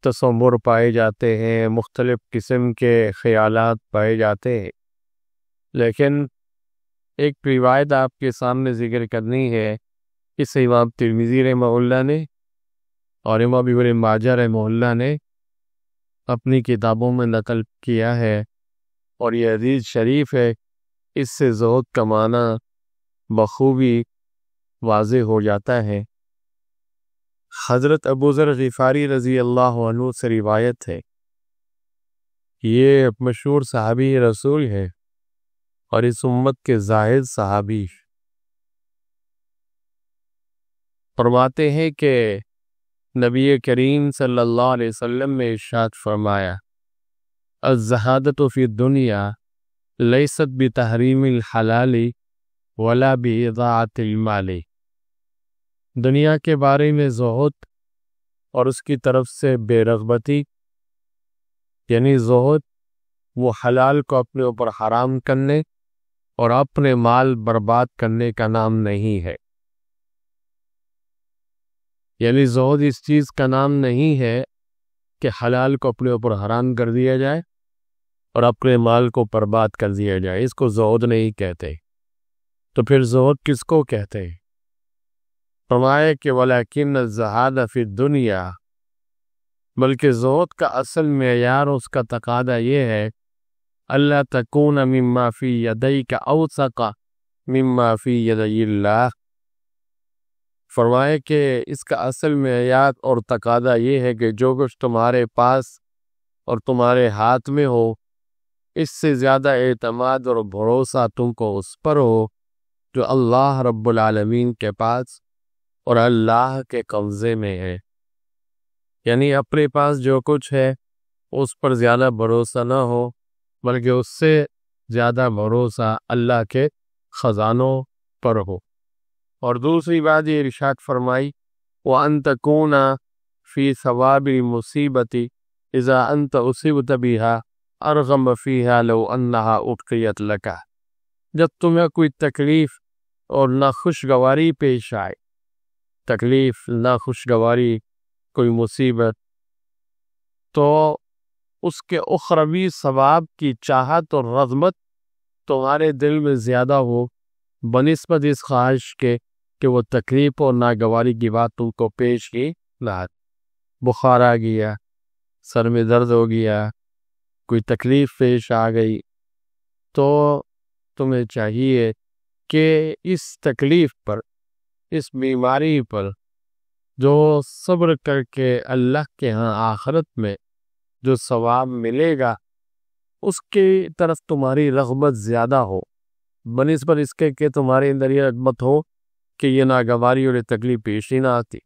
تصور پائے جاتے ہیں، مختلف قسم کے خیالات پائے جاتے ہیں، لیکن ایک روایت آپ کے سامنے ذکر کرنی ہے۔ اس امام ترمذی رحمہ اللہ نے اور امام ابن ماجہ رحمہ اللہ نے اپنی کتابوں میں نقل کیا ہے، اور یہ حدیث شریف ہے۔ اس سے زہد کا معنی بخوبی واضح ہو جاتا ہے۔ حضرت ابو ذر غفاری رضی اللہ عنہ سے روایت ہے، یہ مشہور صحابی رسول ہے اور اس امت کے زاہد صحابی، فرماتے ہیں کہ نبی کریم صلی اللہ علیہ وسلم نے ارشاد فرمایا، الزہادۃ فی الدنیا لیست بتحریم الحلال ولا باضاعۃ المال۔ دنیا کے بارے میں زہد اور اس کی طرف سے بے رغبتی، یعنی زہد وہ حلال کو اپنے اوپر حرام کرنے اور اپنے مال برباد کرنے کا نام نہیں ہے۔ یعنی زہد اس چیز کا نام نہیں ہے کہ حلال کو اپنے اوپر حرام کر دیا جائے اور اپنے مال کو برباد کر دیا جائے، اس کو زہد نہیں کہتے۔ تو پھر زہد کس کو کہتے ہیں؟ فرمایا کہ ولیکن الزہاد فی الدنیا، بلکہ زہد کا اصل معیار، اس کا تقاضا یہ ہے، اللہ تکون مما فی یدیک اوثق مما فی یدی اللہ۔ فرمایا کہ اس کا اصل معیار اور تقاضا یہ ہے کہ جو کچھ تمہارے پاس اور تمہارے ہاتھ میں ہو، اس سے زیادہ اعتماد اور بھروسہ تم کو اس پر ہو جو اللہ رب العالمین کے پاس اور اللہ کے قبضے میں ہے۔ یعنی اپنے پاس جو کچھ ہے اس پر زیادہ بھروسہ نہ ہو، بلکہ اس سے زیادہ بھروسہ اللہ کے خزانوں پر ہو۔ اور دوسری بات یہ ارشاد فرمائی، وَأَن تَكُونَ فِي ثَوَابِ الْمُصِيبَةِ إِذَا أَنْتَ أُصِبْتَ بِهَا أَرْغَمَ فِيهَا لَوْ أَنَّهَا أُبْقِيَتْ لَكَ۔ جب تمہیں کوئی تکلیف اور ناخوشگواری پیش آئے، تکلیف، ناخوشگواری، کوئی مصیبت، تو اس کے اخروی ثواب کی چاہت اور رغبت تمہارے دل میں زیادہ ہو بنسبت اس خواہش کے کہ وہ تکلیف اور ناگواری کی بات تم کو پیش کی نہ۔ بخار آ گیا، سر میں درد ہو گیا، کوئی تکلیف پیش آ گئی، تو تمہیں چاہیے کہ اس تکلیف پر، اس بیماری پر جو صبر کر کے اللہ کے ہاں آخرت میں جو ثواب ملے گا، اس کی طرف تمہاری رغبت زیادہ ہو بنسبت اس کے کہ تمہارے اندر یہ رغبت ہو کہ یہ ناگواری اور یہ تکلیف پیش ہی نہ آتی۔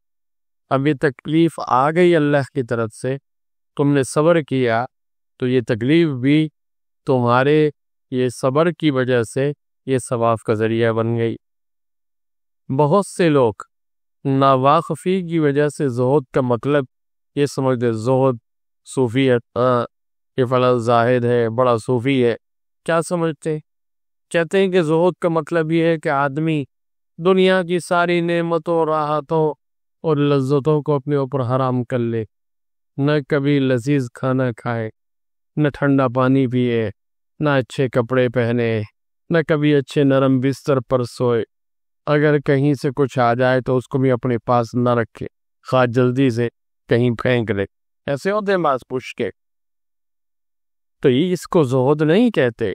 اب یہ تکلیف آ گئی اللہ کی طرف سے، تم نے صبر کیا، تو یہ تکلیف بھی تمہارے یہ صبر کی وجہ سے یہ ثواب کا ذریعہ بن گئی۔ بہت سے لوگ ناواقفی کی وجہ سے زہد کا مطلب یہ سمجھتے، زہد صوفیت، یہ فلاں زاہد ہے، بڑا صوفی ہے، کیا سمجھتے؟ کہتے ہیں کہ زہد کا مطلب یہ ہے کہ آدمی دنیا کی ساری نعمتوں، راحتوں اور لذتوں کو اپنے اوپر حرام کر لے، نہ کبھی لذیذ کھانا کھائے، نہ ٹھنڈا پانی پیے، نہ اچھے کپڑے پہنے، نہ کبھی اچھے نرم بستر پر سوئے، اگر کہیں سے کچھ آ جائے تو اس کو بھی اپنے پاس نہ رکھے، خواہ جلدی سے کہیں پھینک دے۔ ایسے ہوتے ہیں بعض پوچھ کے، تو یہ اس کو زہد نہیں کہتے۔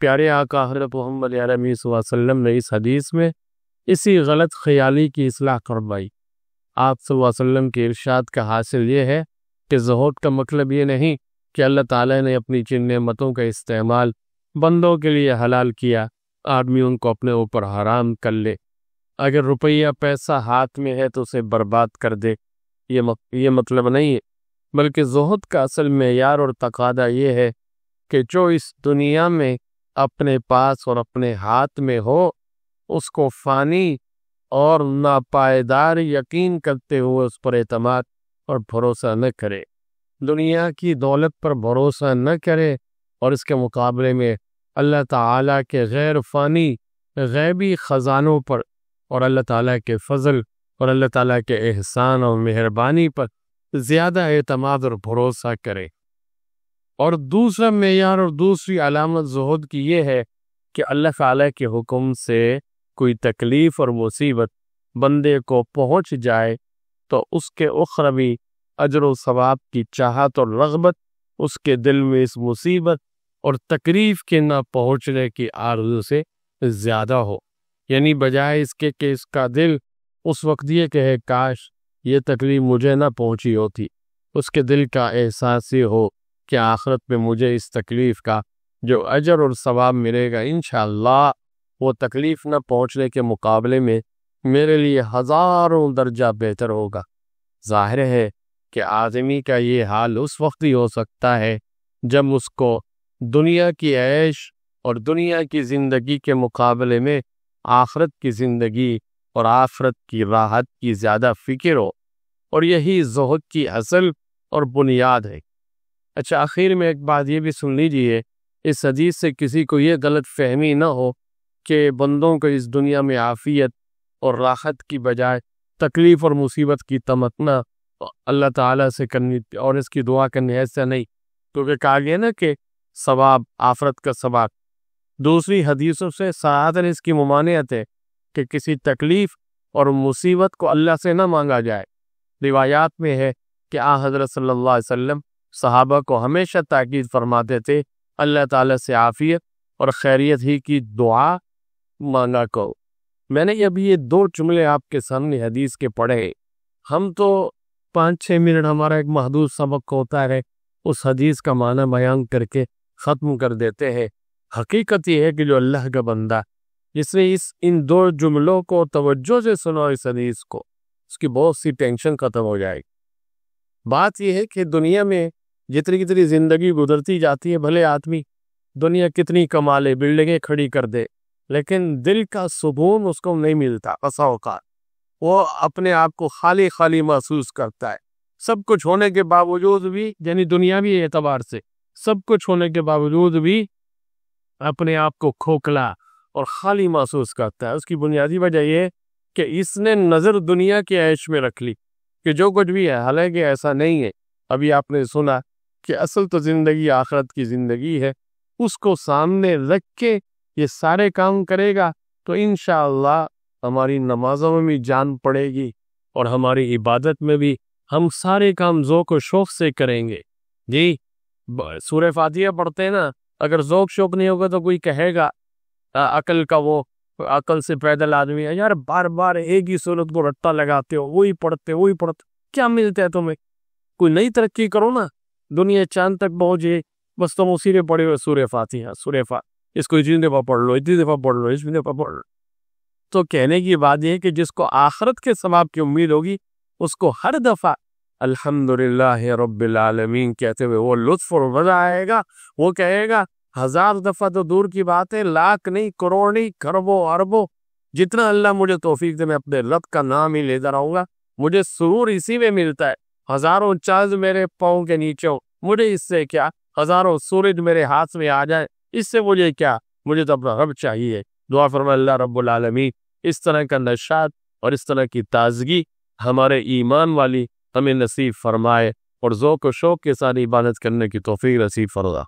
پیارے آقا حضرت محمد عربی صلی اللہ علیہ وسلم نے اس حدیث میں اسی غلط خیالی کی اصلاح کروائی۔ آپ صلی اللہ علیہ وسلم کے ارشاد کا حاصل یہ ہے کہ زہد کا مطلب یہ نہیں کہ اللہ تعالیٰ نے اپنی جن نعمتوں کا استعمال بندوں کے لیے حلال کیا، آدمی ان کو اپنے اوپر حرام کر لے، اگر روپیہ پیسہ ہاتھ میں ہے تو اسے برباد کر دے، یہ مطلب نہیں ہے، بلکہ زہد کا اصل معیار اور تقاضا یہ ہے کہ جو اس دنیا میں اپنے پاس اور اپنے ہاتھ میں ہو، اس کو فانی اور ناپائیدار یقین کرتے ہوئے اس پر اعتماد اور بھروسہ نہ کرے، دنیا کی دولت پر بھروسہ نہ کرے، اور اس کے مقابلے میں اللہ تعالیٰ کے غیر فانی غیبی خزانوں پر اور اللہ تعالیٰ کے فضل اور اللہ تعالیٰ کے احسان اور مہربانی پر زیادہ اعتماد اور بھروسہ کرے۔ اور دوسرا معیار اور دوسری علامت زہد کی یہ ہے کہ اللہ تعالیٰ کے حکم سے کوئی تکلیف اور مصیبت بندے کو پہنچ جائے تو اس کے اخروی اجر و ثواب کی چاہت اور رغبت اس کے دل میں اس مصیبت اور تکلیف کے نہ پہنچنے کی آرزو سے زیادہ ہو، یعنی بجائے اس کے کہ اس کا دل اس وقت یہ کہے کاش یہ تکلیف مجھے نہ پہنچی ہوتی، اس کے دل کا احساس یہ ہو کہ آخرت میں مجھے اس تکلیف کا جو اجر اور ثواب ملے گا انشاءاللہ وہ تکلیف نہ پہنچنے کے مقابلے میں میرے لیے ہزاروں درجہ بہتر ہوگا۔ ظاہر ہے کہ آدمی کا یہ حال اس وقت ہی ہو سکتا ہے جب اس کو دنیا کی عیش اور دنیا کی زندگی کے مقابلے میں آخرت کی زندگی اور آخرت کی راحت کی زیادہ فکر ہو، اور یہی زہد کی اصل اور بنیاد ہے۔ اچھا، آخر میں ایک بات یہ بھی سن لیجئے، اس حدیث سے کسی کو یہ غلط فہمی نہ ہو کہ بندوں کو اس دنیا میں عافیت اور راحت کی بجائے تکلیف اور مصیبت کی تمنا اللہ تعالیٰ سے کرنی اور اس کی دعا کرنی، ایسا نہیں، کیونکہ کہا گیا نا کہ ثواب آخرت کا ثواب۔ دوسری حدیثوں سے سراحتاً اس کی ممانعت ہے کہ کسی تکلیف اور مصیبت کو اللہ سے نہ مانگا جائے۔ روایات میں ہے کہ حضرت صلی اللہ علیہ وسلم صحابہ کو ہمیشہ تاکید فرماتے تھے اللہ تعالیٰ سے عافیت اور خیریت ہی کی دعا مانگا کرو۔ میں نے ابھی یہ دو جملے آپ کے سامنے حدیث کے پڑھے، ہم تو 5-6 منٹ ہمارا ایک محدود سبق ہوتا ہے اس حدیث کا معنی بیان کر کے ختم کر دیتے ہیں۔ حقیقت یہ ہے کہ جو اللہ کا بندہ جس نے ان دو جملوں کو توجہ سے سنا، اس حدیث کو، اس کی بہت سی ٹینشن ختم ہو جائے گی۔ بات یہ ہے کہ دنیا میں جتنی زندگی گزرتی جاتی ہے، بھلے آدمی دنیا کتنی کما لے، بلڈنگیں کھڑی کر دے، لیکن دل کا سکون اس کو نہیں ملتا۔ بسا اوقات وہ اپنے آپ کو خالی خالی محسوس کرتا ہے، سب کچھ ہونے کے باوجود بھی، یعنی دنیاوی اعتبار سے سب کچھ ہونے کے باوجود بھی اپنے آپ کو کھوکھلا اور خالی محسوس کرتا ہے۔ اس کی بنیادی وجہ یہ کہ اس نے نظر دنیا کی عیش میں رکھ لی کہ جو کچھ بھی ہے، حالانکہ ایسا نہیں ہے۔ ابھی آپ نے سنا کہ اصل تو زندگی آخرت کی زندگی ہے، اس کو سامنے رکھ کے یہ سارے کام کرے گا تو انشاءاللہ ہماری نمازوں میں بھی جان پڑے گی اور ہماری عبادت میں بھی ہم سارے کام ذوق و شوق سے کریں گے۔ جی، سورہ فاتحہ پڑھتے ہیں نا، اگر ذوق شوق نہیں ہوگا تو کوئی کہے گا عقل کا وہ عقل سے پیدل آدمی ہے، یار بار بار ایک ہی سورت کو رٹا لگاتے ہو، وہی پڑھتے کیا ملتا ہے تمہیں؟ کوئی نئی ترقی کرو نا، دنیا چاند تک پہنچے، بس تم اسی نے پڑھے ہوئے سورہ فاتحہ اس کو اتنی دفعہ پڑھ لو، اتنی دفعہ پڑھ لو، اتنی دفعہ پڑھ لو۔ تو کہنے کی بات یہ ہے کہ جس کو آخرت کے ثواب کی امید ہوگی اس کو ہر دفعہ الحمدللہ رب العالمین کہتے ہوئے وہ لطف اور مزہ آئے گا۔ وہ کہے گا 1000 دفعہ تو دور کی بات ہے، لاکھ نہیں، کروڑ نہیں، کھربوں اربوں، جتنا اللہ مجھے توفیق دے میں اپنے رب کا نام ہی لیتا رہوں گا۔ مجھے سرور اسی میں ملتا ہے، ہزاروں چاند میرے پاؤں کے نیچے ہو، مجھے اس سے کیا؟ ہزاروں سورج میرے ہاتھ میں آ جائے، اس سے مجھے کیا؟ مجھے تو اپنا رب چاہیے۔ دعا فرمائے اللہ رب العالمین اس طرح کا نشاط اور اس طرح کی تازگی ہمارے ایمان والی ہمیں نصیب فرمائے اور ذوق و شوق کے ساتھ عبادت کرنے کی توفیق نصیب فرما۔